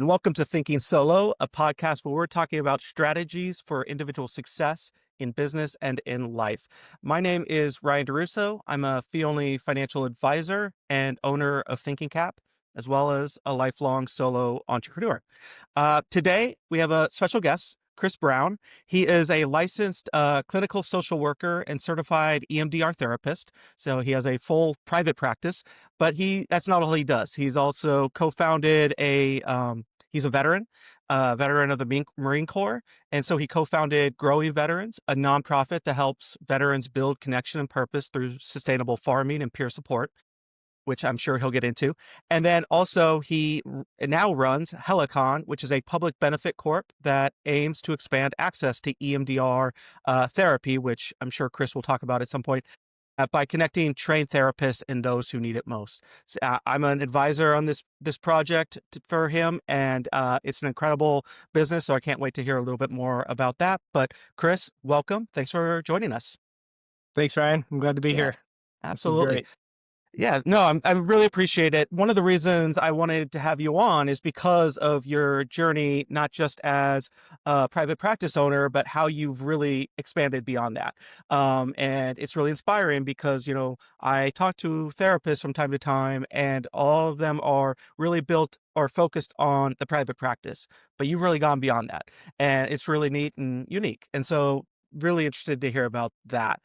and welcome to Thinking Solo, a podcast where we're talking about strategies for individual success in business and in life. My name is Ryan Derousseau. I'm a fee-only financial advisor and owner of Thinking Cap, as well as a lifelong solo entrepreneur. Today, we have a special guest, Chris Brown. He is a licensed clinical social worker and certified EMDR therapist. So he has a full private practice, but that's not all he does. He's also co-founded he's a veteran of the Marine Corps. And so he co-founded Growing Veterans, a nonprofit that helps veterans build connection and purpose through sustainable farming and peer support, which I'm sure he'll get into. And then also he now runs Helicon, which is a public benefit corp that aims to expand access to EMDR therapy, which I'm sure Chris will talk about at some point, by connecting trained therapists and those who need it most. So, I'm an advisor on this project for him, and it's an incredible business, so I can't wait to hear a little bit more about that. But Chris, welcome. Thanks for joining us. Thanks, Ryan. I'm glad to be Yeah, here. This is absolutely. great. Yeah, no, I really appreciate it. One of the reasons I wanted to have you on is because of your journey, not just as a private practice owner, but how you've really expanded beyond that. And it's really inspiring because, I talk to therapists from time to time, and all of them are really built or focused on the private practice, but you've really gone beyond that. And it's really neat and unique. And so really interested to hear about that.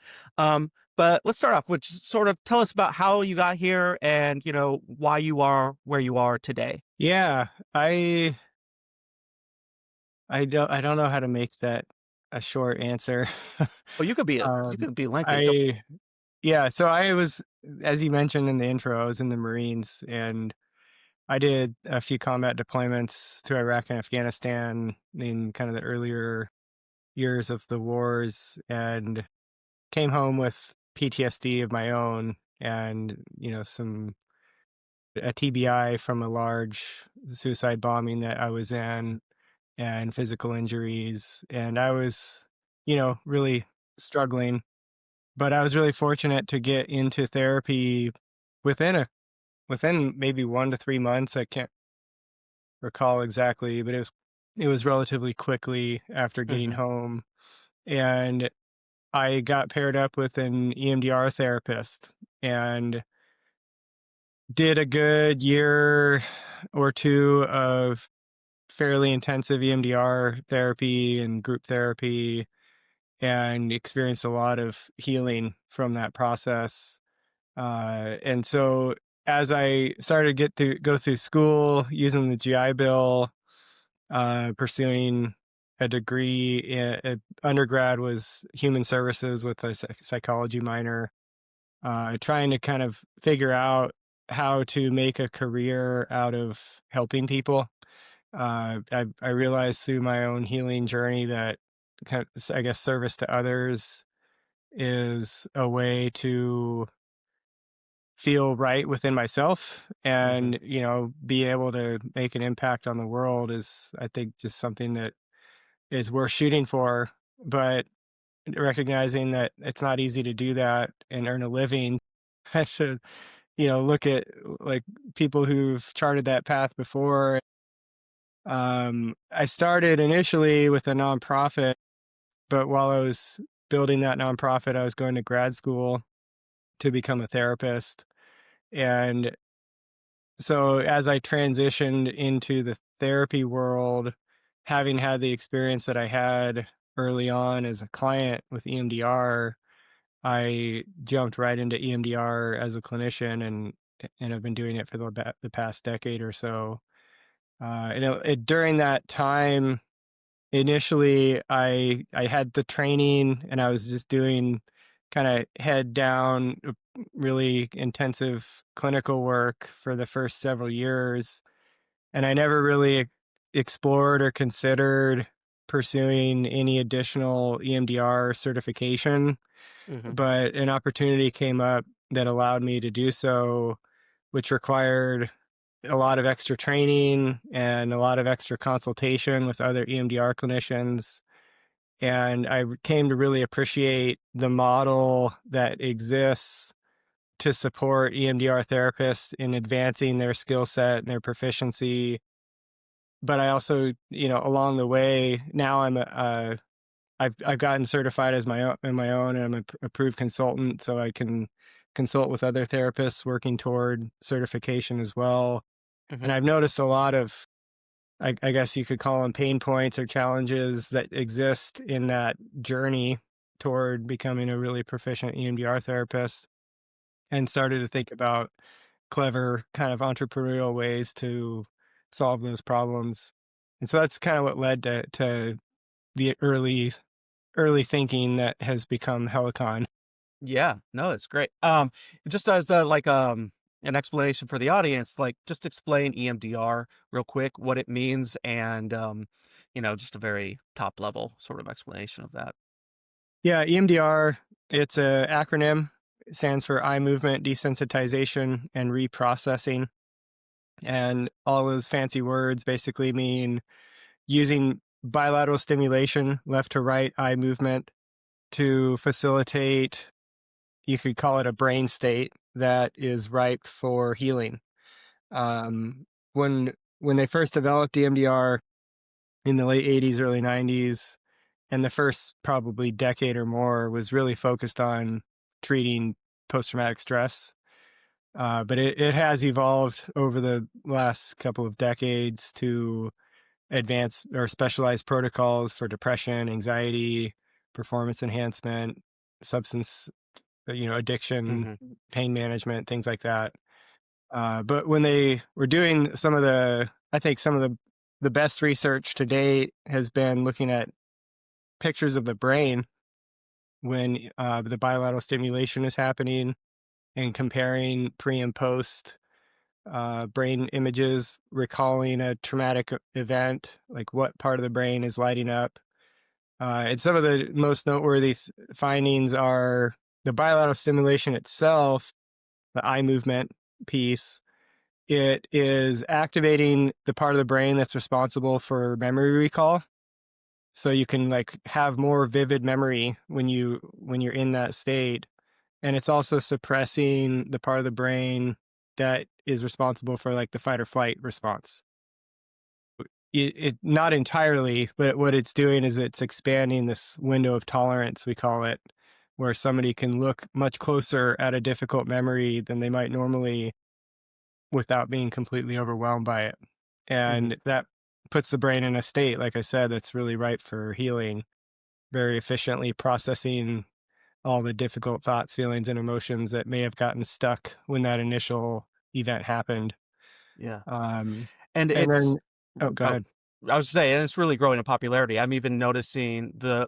But let's start off with just sort of tell us about how you got here and, why you are where you are today. Yeah, I don't know how to make that a short answer. Oh, you Um, could be lengthy. Don't. I yeah, so I was, as you mentioned in the intro, I was in the Marines, and I did a few combat deployments to Iraq and Afghanistan in kind of the earlier years of the wars, and came home with PTSD of my own, and some a TBI from a large suicide bombing that I was in, and physical injuries. And I was, really struggling, but I was really fortunate to get into therapy within within maybe 1 to 3 months. I can't recall exactly, but it was relatively quickly after getting Mhm. home. And I got paired up with an EMDR therapist and did a good year or two of fairly intensive EMDR therapy and group therapy, and experienced a lot of healing from that process. And so as I started to go through school using the GI Bill, pursuing a degree undergrad was human services with a psychology minor, trying to kind of figure out how to make a career out of helping people. I realized through my own healing journey that kind of, I guess, service to others is a way to feel right within myself, Mhm. and be able to make an impact on the world is, I think, just something that is worth shooting for. But recognizing that it's not easy to do that and earn a living, I should, look at like people who've charted that path before. I started initially with a nonprofit, but while I was building that nonprofit, I was going to grad school to become a therapist. And so as I transitioned into the therapy world, having had the experience that I had early on as a client with EMDR, I jumped right into EMDR as a clinician, and I've been doing it for the past decade or so. During that time, initially, I had the training, and I was just doing kind of head down, really intensive clinical work for the first several years, and I never really explored or considered pursuing any additional EMDR certification. Mhm. But an opportunity came up that allowed me to do so, which required a lot of extra training and a lot of extra consultation with other EMDR clinicians. And I came to really appreciate the model that exists to support EMDR therapists in advancing their skill set and their proficiency but I also, along the way, now I've gotten certified as my own, and I'm an approved consultant, so I can consult with other therapists working toward certification as well. Hmm. And I've noticed a lot of, I guess you could call them pain points or challenges that exist in that journey toward becoming a really proficient EMDR therapist, and started to think about clever kind of entrepreneurial ways to solve those problems. And so that's kind of what led to the early thinking that has become Helicon. Yeah, no, that's great. Just as an explanation for the audience, like just explain EMDR real quick, what it means, and just a very top level sort of explanation of that. Yeah, EMDR, it's a acronym. It stands for eye movement desensitization and reprocessing. And all those fancy words basically mean using bilateral stimulation, left to right eye movement, to facilitate, you could call it a brain state that is ripe for healing. Um, when they first developed EMDR in the late 80s, early 90s, and the first probably decade or more was really focused on treating post-traumatic stress. But it has evolved over the last couple of decades to advanced or specialized protocols for depression, anxiety, performance enhancement, substance, addiction, Hmm. pain management, things like that. But when they were doing I think some of the best research to date has been looking at pictures of the brain when the bilateral stimulation is happening, and comparing pre and post brain images, recalling a traumatic event, like what part of the brain is lighting up. And some of the most noteworthy findings are the bilateral stimulation itself, the eye movement piece. It is activating the part of the brain that's responsible for memory recall. So you can like have more vivid memory when you're in that state. And it's also suppressing the part of the brain that is responsible for like the fight or flight response. It not entirely, but what it's doing is it's expanding this window of tolerance, we call it, where somebody can look much closer at a difficult memory than they might normally without being completely overwhelmed by it. Hmm. And that puts the brain in a state, like I said, that's really ripe for healing, very efficiently processing all the difficult thoughts, feelings, and emotions that may have gotten stuck when that initial event happened. Yeah, Um, and and it's then, oh, go oh, ahead. I was saying it's really growing in popularity. I'm even noticing the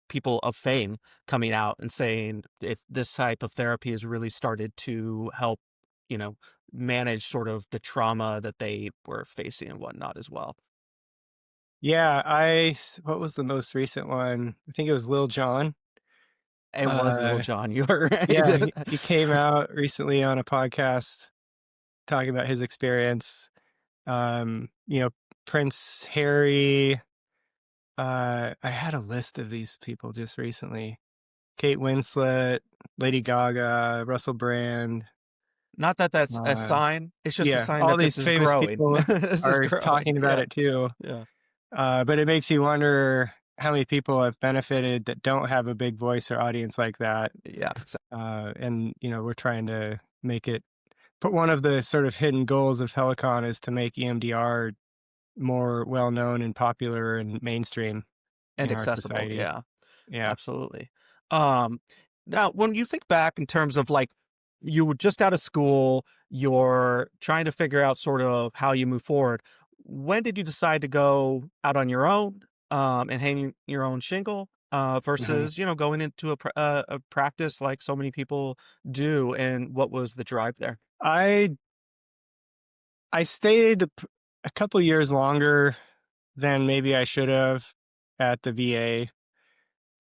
people of fame coming out and saying if this type of therapy has really started to help, you know, manage sort of the trauma that they were facing and whatnot as well. Yeah, what was the most recent one? I think it was Lil Jon. It was Little Uh, John. You were yeah, right. he came out recently on a podcast talking about his experience. You know, Prince Harry. I had a list of these people just recently. Kate Winslet, Lady Gaga, Russell Brand. Not that that's a Uh, sign. It's just a yeah, sign all that this these is famous growing. people This is are growing. talking about Yeah. it too. Yeah. But it makes you wonder how many people have benefited that don't have a big voice or audience like that. Yeah. And we're trying to make it. But one of the sort of hidden goals of Helicon is to make EMDR more well known and popular and mainstream And in our accessible. society. Yeah. Yeah. Absolutely. Um, Now, when you think back in terms of like you were just out of school, you're trying to figure out sort of how you move forward. When did you decide to go out on your own and hang your own shingle Mhm. versus going into a practice like so many people do? And what was the drive there? I I stayed a couple years longer than maybe I should have at the VA.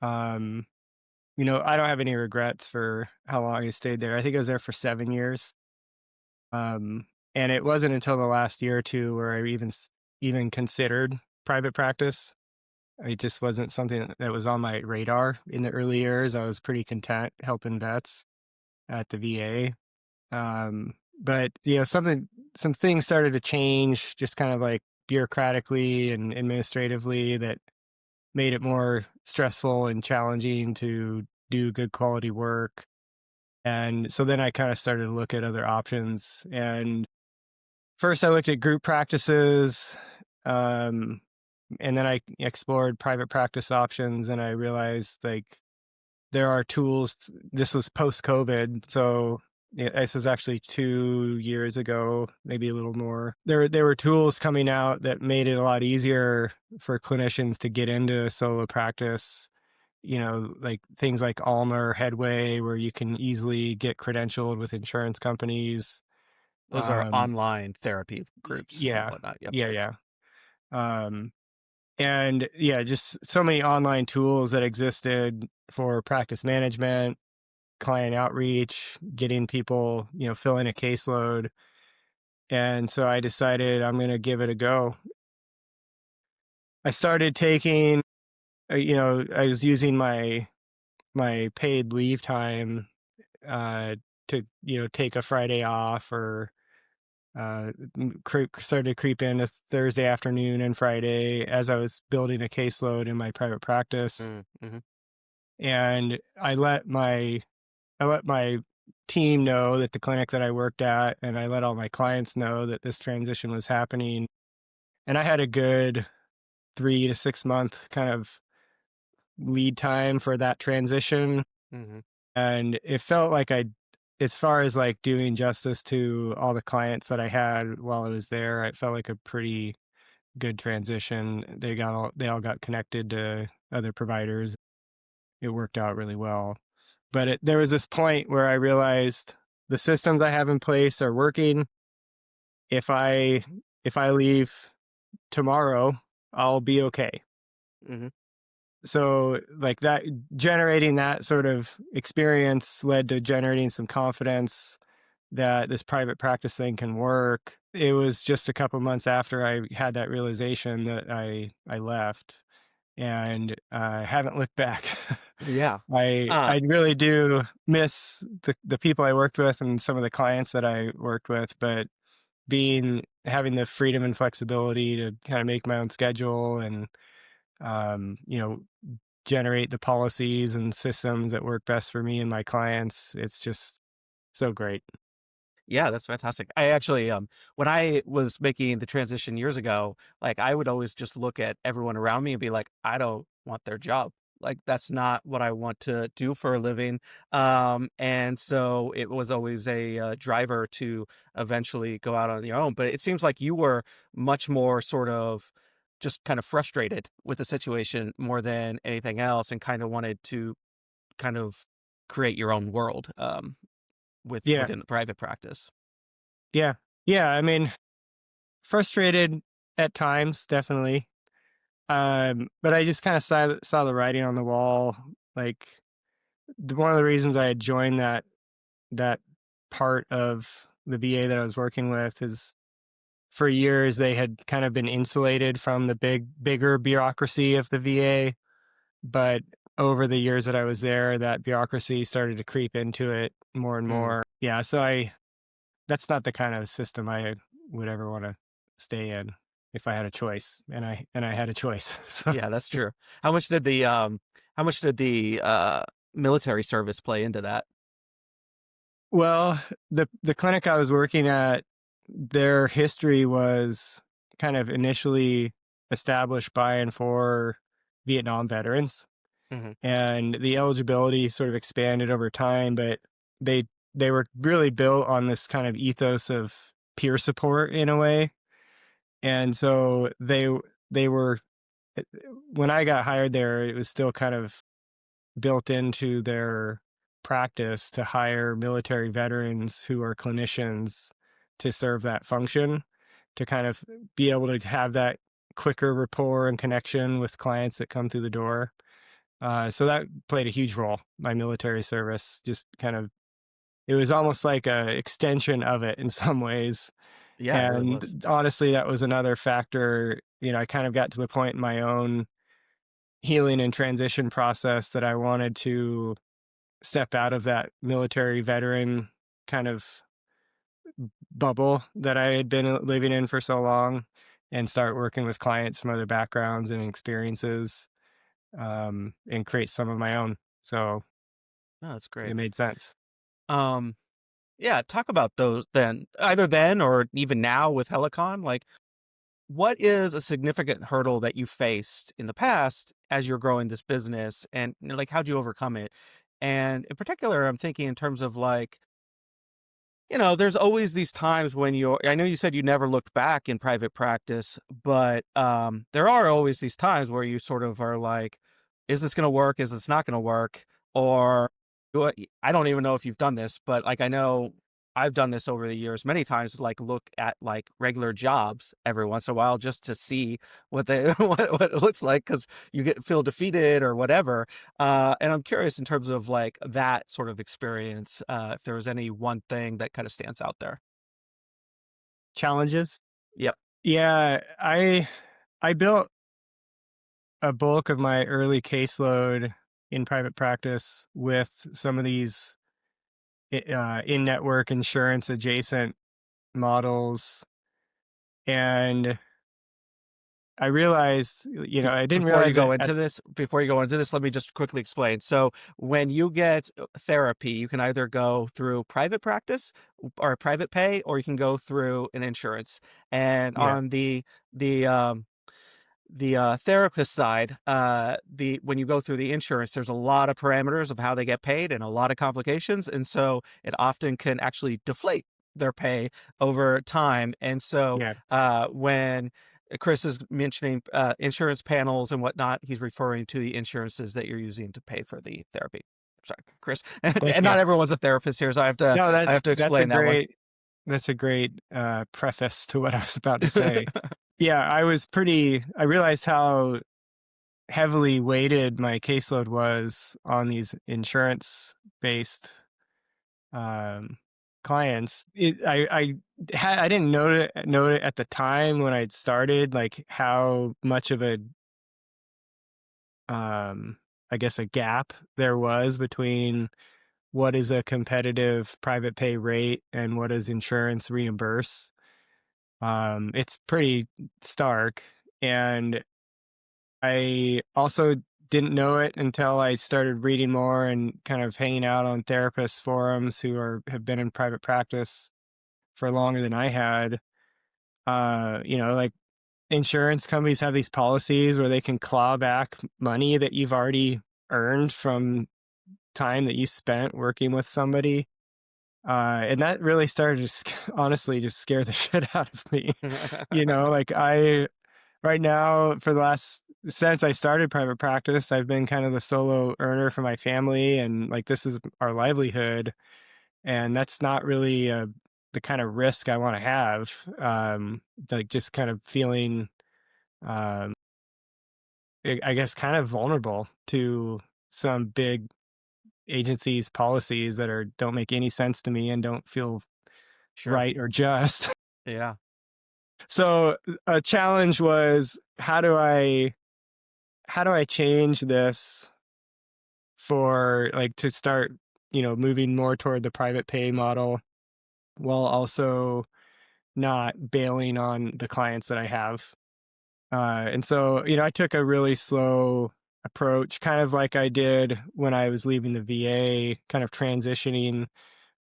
Um, I don't have any regrets for how long I stayed there. I think I was there for 7 years. Um, and it wasn't until the last year or two where I even considered private practice. It just wasn't something that was on my radar in the early years. I was pretty content helping vets at the VA. But some things started to change, just kind of like bureaucratically and administratively that made it more stressful and challenging to do good quality work. And so then I kind of started to look at other options. And first I looked at group practices, um, and then I explored private practice options, and I realized like there are tools. This was post COVID, so yeah, this was actually 2 years ago, maybe a little more. There were tools coming out that made it a lot easier for clinicians to get into solo practice. Like things like Alma or Headway, where you can easily get credentialed with insurance companies. Those are Um, online therapy groups and yeah, whatnot. Yep. yeah. Um, and yeah, just so many online tools that existed for practice management, client outreach, getting people, fill in a caseload. And so I decided I'm going to give it a go. I started taking, I was using my paid leave time to, take a Friday off, or started to creep into Thursday afternoon and Friday as I was building a caseload in my private practice. Mm-hmm. And I let my team know, that the clinic that I worked at, and I let all my clients know that this transition was happening. And I had a good 3 to 6 month kind of lead time for that transition. Mm-hmm. And it felt like as far as like doing justice to all the clients that I had while I was there, it felt like a pretty good transition. They all got connected to other providers. It worked out really well. But there was this point where I realized the systems I have in place are working. If I leave tomorrow, I'll be okay. Mm-hmm. So like that, generating that sort of experience led to generating some confidence that this private practice thing can work. It was just a couple months after I had that realization that I left, and I haven't looked back. Yeah. I Uh, I really do miss the people I worked with and some of the clients that I worked with, but having the freedom and flexibility to kind of make my own schedule, and um, you know, generate the policies and systems that work best for me and my clients, it's just so great. Yeah, that's fantastic. I actually, when I was making the transition years ago, like I would always just look at everyone around me and be like, I don't want their job. Like that's not what I want to do for a living. And so it was always a driver to eventually go out on your own. But it seems like you were much more sort of just kind of frustrated with the situation more than anything else, and kind of wanted to kind of create your own world Yeah, within the private practice. yeah, yeah. I mean, frustrated at times, definitely. But I just kind of saw the writing on the wall. Like one of the reasons I had joined that part of the VA that I was working with is, for years they had kind of been insulated from the bigger bureaucracy of the VA, but over the years that I was there, that bureaucracy started to creep into it more and Mm. more. Yeah, so I that's not the kind of system I would ever want to stay in if I had a choice, and I had a choice. So, Yeah, that's true. How much did the military service play into that? well, the clinic I was working at, their history was kind of initially established by and for Vietnam veterans, Mhm. and the eligibility sort of expanded over time, but they they were really built on this kind of ethos of peer support in a way. And so they were eh, when I got hired there, it was still kind of built into their practice to hire military veterans who are clinicians to serve that function, to kind of be able to have that quicker rapport and connection with clients that come through the door. So that played a huge role. My military service just kind of, it was almost like a extension of it in some ways. Yeah, it really was. And honestly, that was another factor. I kind of got to the point in my own healing and transition process that I wanted to step out of that military veteran kind of bubble that I had been living in for so long, and start working with clients from other backgrounds and experiences, and create some of my own. So No, that's it great. made sense. Um, yeah, talk about those then, either then or even now with Helicon. Like, what is a significant hurdle that you faced in the past as you're growing this business, and like how'd you overcome it? And in particular, I'm thinking in terms of like, there's always these times when I know you said you never looked back in private practice, but there are always these times where you sort of are like, is this going to work? Is this not going to work? Or I don't even know if you've done this, but like I know I've done this over the years many times, like look at like regular jobs every once in a while just to see what they what it looks like because feel defeated or whatever. And I'm curious in terms of like that sort of experience, if there was any one thing that kind of stands out there. Challenges? Yep. Yeah, I built a bulk of my early caseload in private practice with some of these in-network insurance adjacent models, and I realized, I didn't realize it at Before you go into this, let me just quickly explain. So when you get therapy, you can either go through private practice or private pay, or you can go through an insurance. And yeah, on the therapist side, when you go through the insurance, there's a lot of parameters of how they get paid and a lot of complications, and so it often can actually deflate their pay over time. And so, yeah, when Chris is mentioning insurance panels and whatnot, he's referring to the insurances that you're using to pay for the therapy. Sorry, Chris, thank and you. not everyone's a therapist here, so No, I have to that's a explain that one. great preface to what I was about to say. Yeah, I realized how heavily weighted my caseload was on these insurance-based, um, clients. I didn't know it at the time when I'd started, like, how much of a, um, I guess, a gap there was between what is a competitive private pay rate and what does insurance reimburse. It's pretty stark, and I also didn't know it until I started reading more and kind of hanging out on therapist forums who have been in private practice for longer than I had. Like, insurance companies have these policies where they can claw back money that you've already earned from time that you spent working with somebody. And that really started to honestly just scare the shit out of me. Like, right now, for the last since I started private practice, I've been kind of the solo earner for my family, and like this is our livelihood, and that's not really the kind of risk I want to have. Like, just kind of feeling, um, I guess, kind of vulnerable to some big agencies' policies that are don't make any sense to me and don't feel Sure. right or just. Yeah. So a challenge was, how do I change this for, like, to start, moving more toward the private pay model while also not bailing on the clients that I have. And so, I took a really slow approach, kind of like I did when I was leaving the VA, kind of transitioning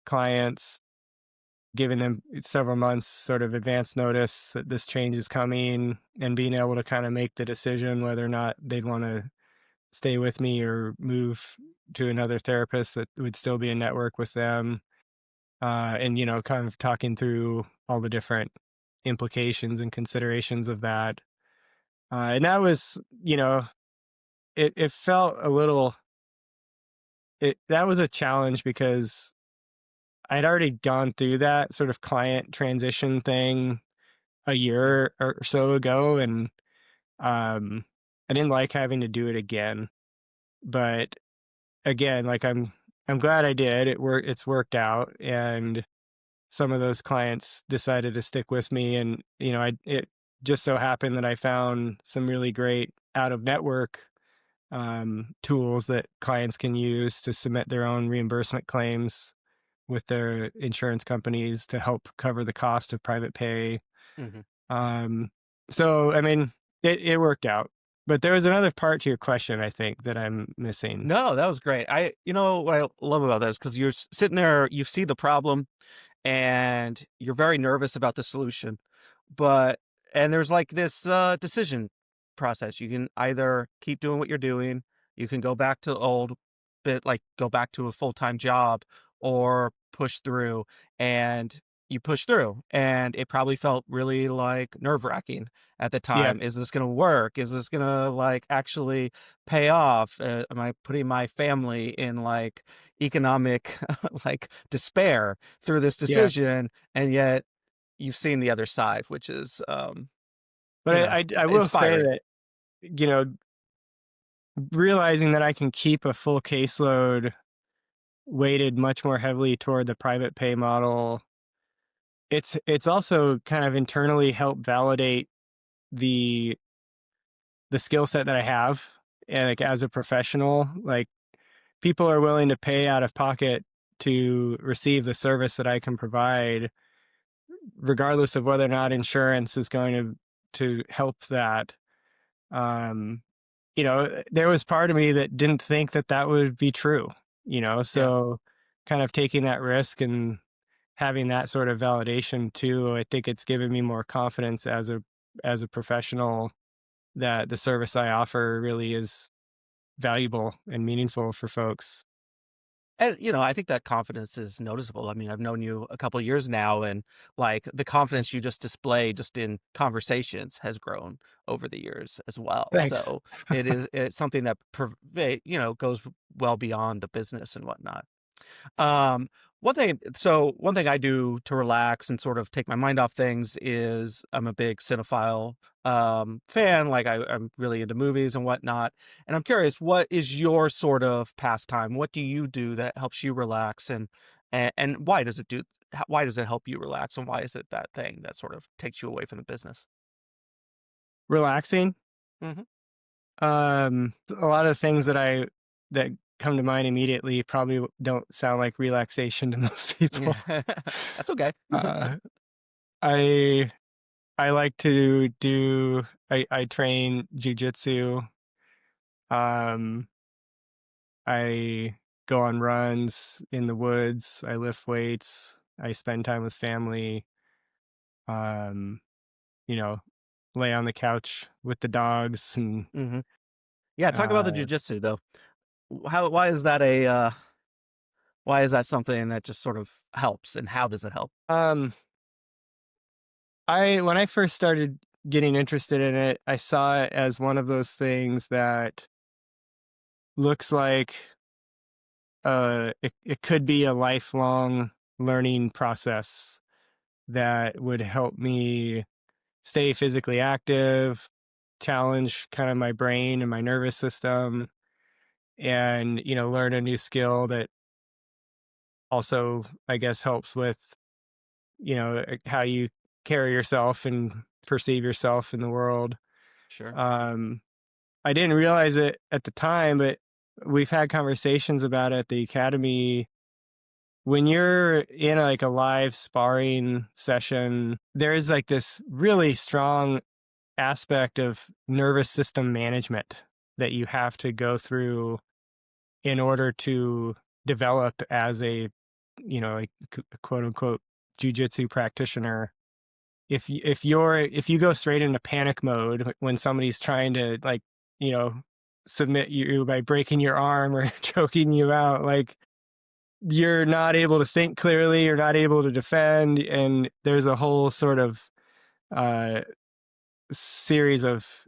clients, giving them several months sort of advance notice that this change is coming, and being able to kind of make the decision whether or not they'd want to stay with me or move to another therapist that would still be in network with them. And, kind of talking through all the different implications and considerations of that. And that was, it felt a little, that was a challenge because I'd already gone through that sort of client transition thing a year or so ago. And um, I didn't like having to do it again. But again, like, I'm glad I did. It's worked out, and some of those clients decided to stick with me, and it just so happened that I found some really great out of network tools that clients can use to submit their own reimbursement claims with their insurance companies to help cover the cost of private pay. Hmm. Um, So, I mean, it worked out. But there was another part to your question, I think, that I'm missing. No, that was great. You know what I love about this because you're sitting there, you see the problem, and you're very nervous about the solution. But and there's like this decision process. You can either keep doing what you're doing, you can go back to the old bit, like go back to a full-time job, or push through. And you push through, and it probably felt really like nerve-wracking at the Yeah, time. Is this going to work? Is this going to like actually pay off? Am I putting my family in like economic like despair through this yeah. decision? And yet you've seen the other side, which is, But you know, I will say inspiring. that, you know, realizing that I can keep a full caseload weighted much more heavily toward the private pay model, it's also kind of internally helped validate the the skill set that I have, and like as a professional, like people are willing to pay out of pocket to receive the service that I can provide, regardless of whether or not insurance is going to help that. Um, there was part of me that didn't think that that would be true, Yeah. so kind of taking that risk and having that sort of validation too, I think it's given me more confidence as a professional that the service I offer really is valuable and meaningful for folks. And, I think that confidence is noticeable. I mean, I've known you a couple years now, and like the confidence you just display just in conversations has grown over the years as well. Thanks. So it's something that goes well beyond the business and whatnot. Um, one thing I do to relax and sort of take my mind off things is I'm a big cinephile fan. Like I'm really into movies and whatnot. And I'm curious, what is your sort of pastime? What do you do that helps you relax, and why does it help you relax, and why is it that thing that sort of takes you away from the business? Relaxing. Hmm. A lot of things that come to mind immediately probably don't sound like relaxation to most Yeah. people. That's okay. Uh, I I like to do I train jujitsu. Um, I go on runs in the woods. I lift weights. I spend time with family. Um, you know, lay on the couch with the dogs and Hmm. Yeah. Talk about the uh, jujitsu though. How why is that something that just sort of helps, and how does it help? um I when I first started getting interested in it, I saw it as one of those things that looks like it could be a lifelong learning process that would help me stay physically active, challenge kind of my brain and my nervous system, and learn a new skill that also, I guess, helps with how you carry yourself and perceive yourself in the world. Sure. um I didn't realize it at the time, but we've had conversations about it at the academy. When you're in like a live sparring session, there is like this really strong aspect of nervous system management that you have to go through in order to develop as a, like quote unquote jujitsu practitioner. If you go straight into panic mode when somebody's trying to like, you know, submit you by breaking your arm or choking you out, like you're not able to think clearly, you're not able to defend, and there's a whole sort of uh series of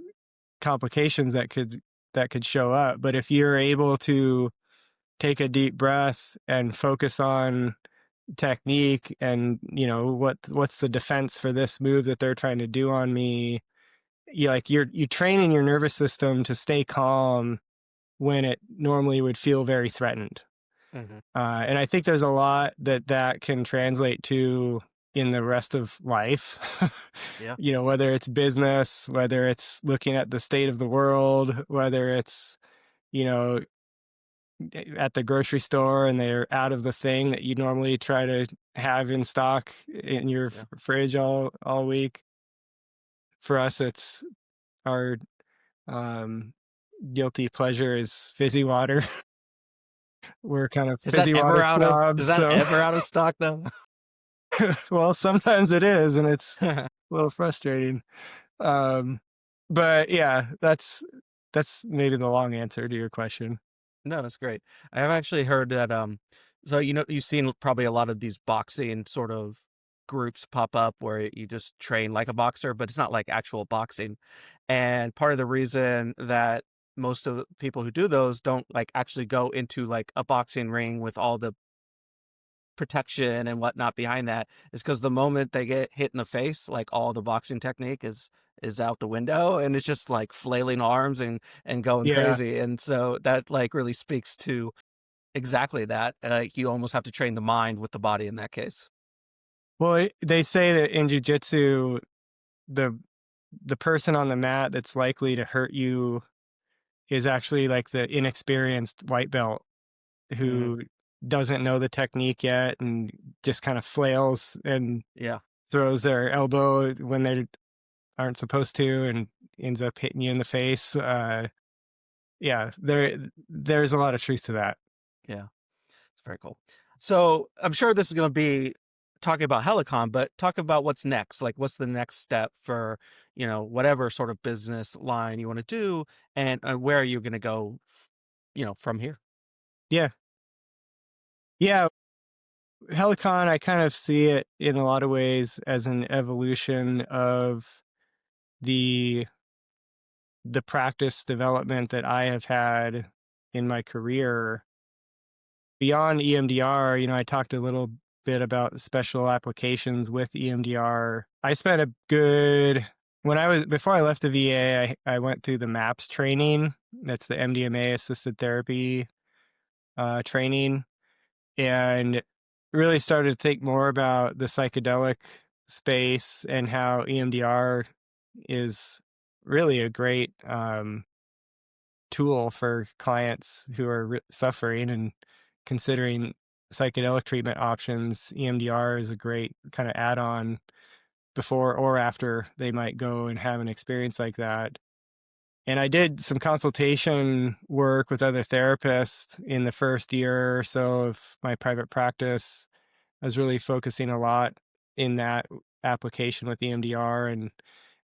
complications that could show up. But if you're able to take a deep breath and focus on technique and what's the defense for this move that they're trying to do on me, you training your nervous system to stay calm when it normally would feel very threatened. Mhm. And I think there's a lot that can translate to in the rest of life. Yeah. Whether it's business, whether it's looking at the state of the world, whether it's you know at the grocery store and they're out of the thing that you normally try to have in stock in your Yeah. fridge all week. for us, it's our um, guilty pleasure is fizzy water. We're kind of fizzy water Is snobs, that so ever out of stock though? well, sometimes it is, and it's a little frustrating. Um, but yeah, that's maybe the long answer to your question. No, that's great. I've actually heard that, so, you've seen probably a lot of these boxing sort of groups pop up where you just train like a boxer, but it's not like actual boxing. And part of the reason that most of the people who do those don't like actually go into like a boxing ring with all the protection and whatnot behind that is because the moment they get hit in the face, like all the boxing technique is out the window and it's just like flailing arms and going Yeah. crazy. And so that like really speaks to exactly that. You almost have to train the mind with the body in that case. Well, they say that in jujitsu, the the person on the mat that's likely to hurt you is actually like the inexperienced white belt Hmm. who doesn't know the technique yet and just kind of flails and Yeah. throws their elbow when they aren't supposed to and ends up hitting you in the face. Yeah, there's a lot of truth to that. Yeah. It's very cool. So I'm sure this is going to be talking about Helicon, but talk about what's next. Like, what's the next step for, whatever sort of business line you want to do, and where are you going to go, from here? Yeah. Yeah. Helicon, I kind of see it in a lot of ways as an evolution of the the practice development that I have had in my career. Beyond EMDR, I talked a little bit about special applications with EMDR. I spent a good when I was before I left the VA, I went through the MAPS training. That's the MDMA assisted therapy training, and really started to think more about the psychedelic space and how EMDR is really a great tool for clients who are suffering and considering psychedelic treatment options. EMDR is a great kind of add on before or after they might go and have an experience like that. And I did some consultation work with other therapists in the first year or so of my private practice. I was really focusing a lot in that application with EMDR and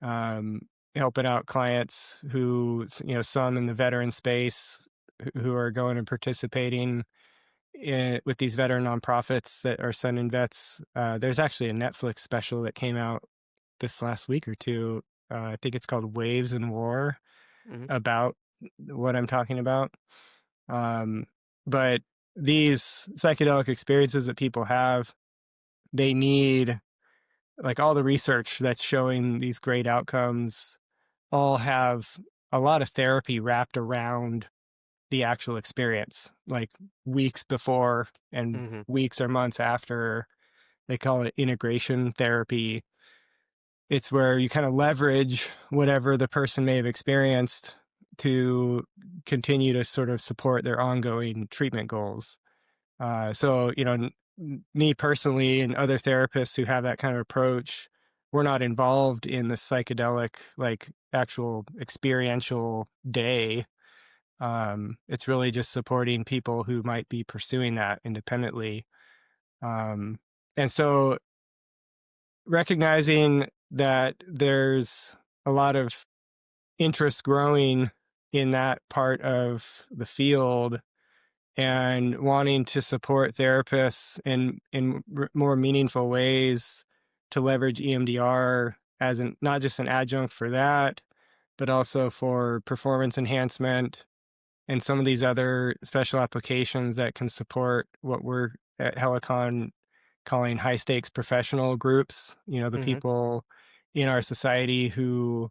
um, helping out clients who, some in the veteran space who are going and participating with these veteran nonprofits that are sending vets. There's actually a Netflix special that came out this last week or two. I think it's called Waves in War Hmm. about what I'm talking about. Um, but these psychedelic experiences that people have, they need like all the research that's showing these great outcomes all have a lot of therapy wrapped around the actual experience, like weeks before and Hmm. weeks or months after. They call it integration therapy. It's where you kind of leverage whatever the person may have experienced to continue to sort of support their ongoing treatment goals. So, me personally and other therapists who have that kind of approach, we're not involved in the psychedelic, like actual experiential day. It's really just supporting people who might be pursuing that independently. Um, and so recognizing that there's a lot of interest growing in that part of the field and wanting to support therapists in more meaningful ways to leverage EMDR as not just an adjunct for that, but also for performance enhancement and some of these other special applications that can support what we're at Helicon calling high stakes professional groups. The Hmm. people in our society who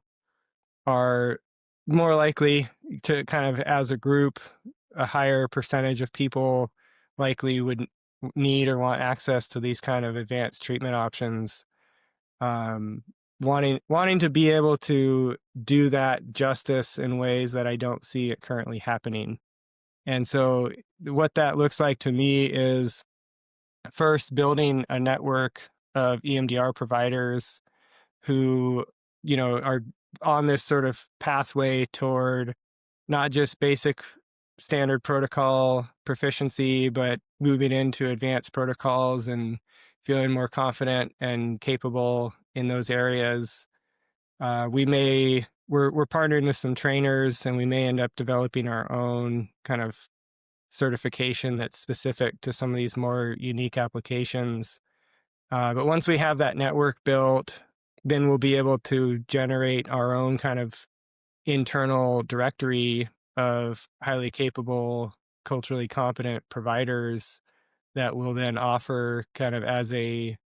are more likely to kind of as a group, a higher percentage of people likely would need or want access to these kind of advanced treatment options. Um, wanting to be able to do that justice in ways that I don't see it currently happening. And so what that looks like to me is first building a network of EMDR providers who are on this sort of pathway toward not just basic standard protocol proficiency, but moving into advanced protocols and feeling more confident and capable in those areas. We're partnering with some trainers, and we may end up developing our own kind of certification that's specific to some of these more unique applications. But once we have that network built, then we'll be able to generate our own kind of internal directory of highly capable, culturally competent providers that will then offer kind of as a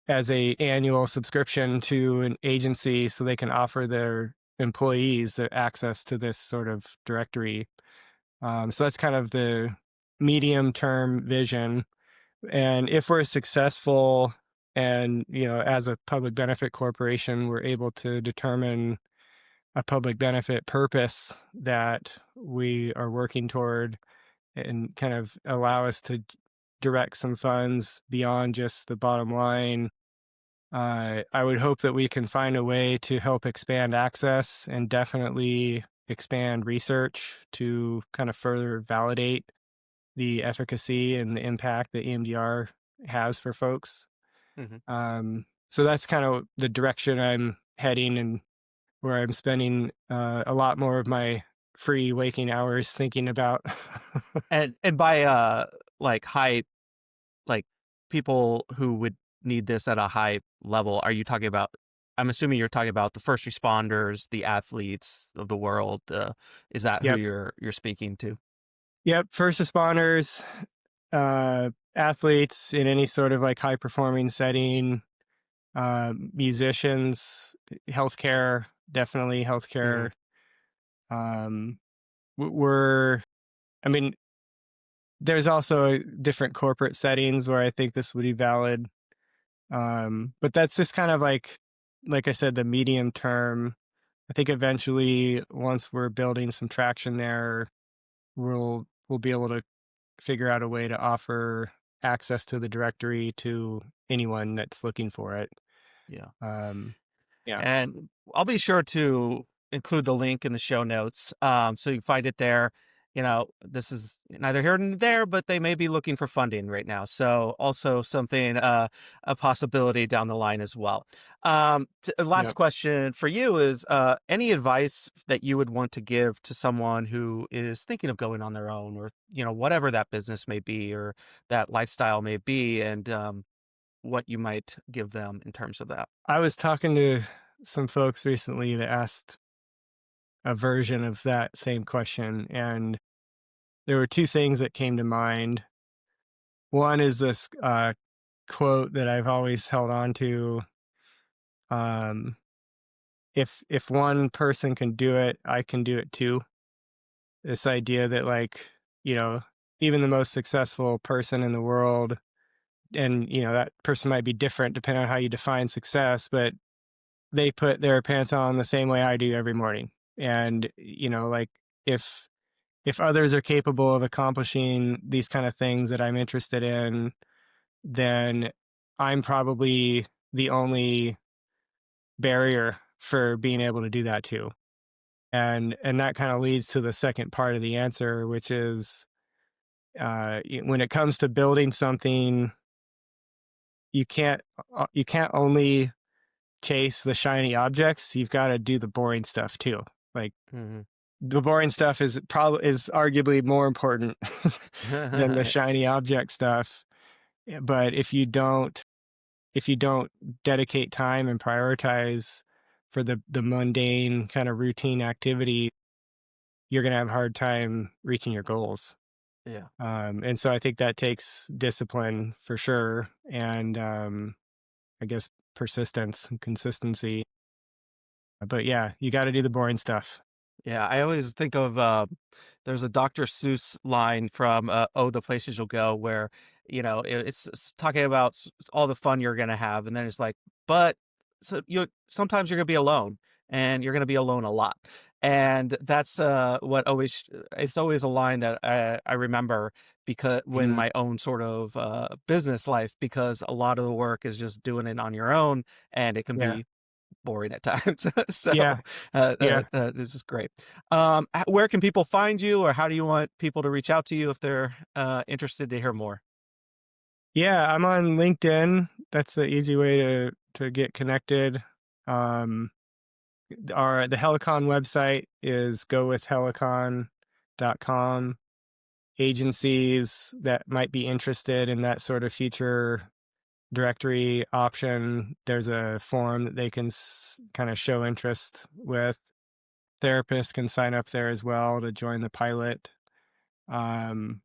annual subscription to an agency, so they can offer their employees the access to this sort of directory. So that's kind of the medium term vision. And if we're successful, and as a public benefit corporation, we're able to determine a public benefit purpose that we are working toward, and kind of allow us to direct some funds beyond just the bottom line. I would hope that we can find a way to help expand access and definitely expand research to kind of further validate the efficacy and the impact that EMDR has for folks. Mhm. So that's kind of the direction I'm heading, and where I'm spending a lot more of my free waking hours thinking about. And by, like, high like, people who would need this at a high level, are you talking about I'm assuming you're talking about the first responders, the athletes of the world, is that who Yep. you're speaking to? Yep. First responders, athletes in any sort of like high performing setting, musicians, healthcare, definitely Mhm. healthcare. Um, we're, I mean, there's also different corporate settings where I think this would be valid. But that's just kind of like I said, the medium term. I think eventually, once we're building some traction there, we'll be able to figure out a way to offer access to the directory to anyone that's looking for it. Yeah. Um, yeah. And I'll be sure to include the link in the show notes, so you can find it there. This is neither here nor there, but they may be looking for funding right now. So also something, a possibility down the line as well. Last Yep. question for you is, any advice that you would want to give to someone who is thinking of going on their own, or, whatever that business may be or that lifestyle may be, and, what you might give them in terms of that? I was talking to some folks recently that asked a version of that same question, and there were two things that came to mind. One is this quote that I've always held on to. Um, if one person can do it, I can do it too. This idea that, like, you know, even the most successful person in the world, and that person might be different depending on how you define success, but they put their pants on the same way I do every morning. And like, if others are capable of accomplishing these kind of things that I'm interested in, then I'm probably the only barrier for being able to do that too. And that kind of leads to the second part of the answer, which is, when it comes to building something, you can't only chase the shiny objects. You've got to do the boring stuff too. Like, Mhm. the boring stuff is arguably more important than the shiny object stuff. But if you don't dedicate time and prioritize for the mundane kind of routine activity, you're going to have a hard time reaching your goals. Yeah. And so I think that takes discipline for sure. And I guess persistence and consistency. But yeah, you got to do the boring stuff. Yeah, I always think of, there's a Dr. Seuss line from, "Oh, the Places You'll Go," where, it's talking about all the fun you're gonna have, and then it's like, but sometimes you're gonna be alone, and you're gonna be alone a lot. And that's, what always it's always a line that I remember, because when Mhm. my own sort of, business life, because a lot of the work is just doing it on your own, and it can Yeah. be boring at times. So Yeah, yeah. this is great. Where can people find you, or how do you want people to reach out to you if they're interested to hear more? Yeah, I'm on LinkedIn. That's the easy way to get connected. Um, the Helicon website is gowithhelicon.com. Agencies that might be interested in that sort of feature directory option, there's a form that they can kind of show interest with. Therapists can sign up there as well to join the pilot. Um,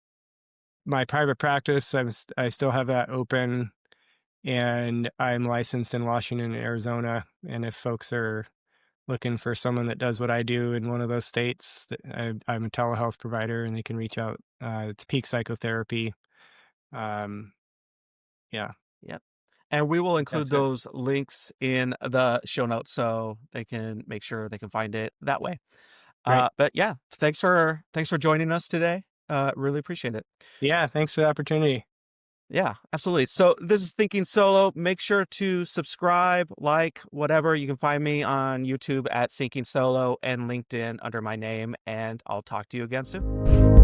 my private practice, I still have that open, and I'm licensed in Washington and Arizona. And if folks are looking for someone that does what I do in one of those states, I'm a telehealth provider, and they can reach out. It's Peak Psychotherapy. Um, yeah, Yep. And we will include that's it. those links in the show notes so they can make sure they can find it that way. Great. But yeah, thanks for joining us today. Really appreciate it. Yeah, thanks for the opportunity. Yeah, absolutely. So this is Thinking Solo. Make sure to subscribe, like, whatever. You can find me on YouTube at Thinking Solo and LinkedIn under my name, and I'll talk to you again soon.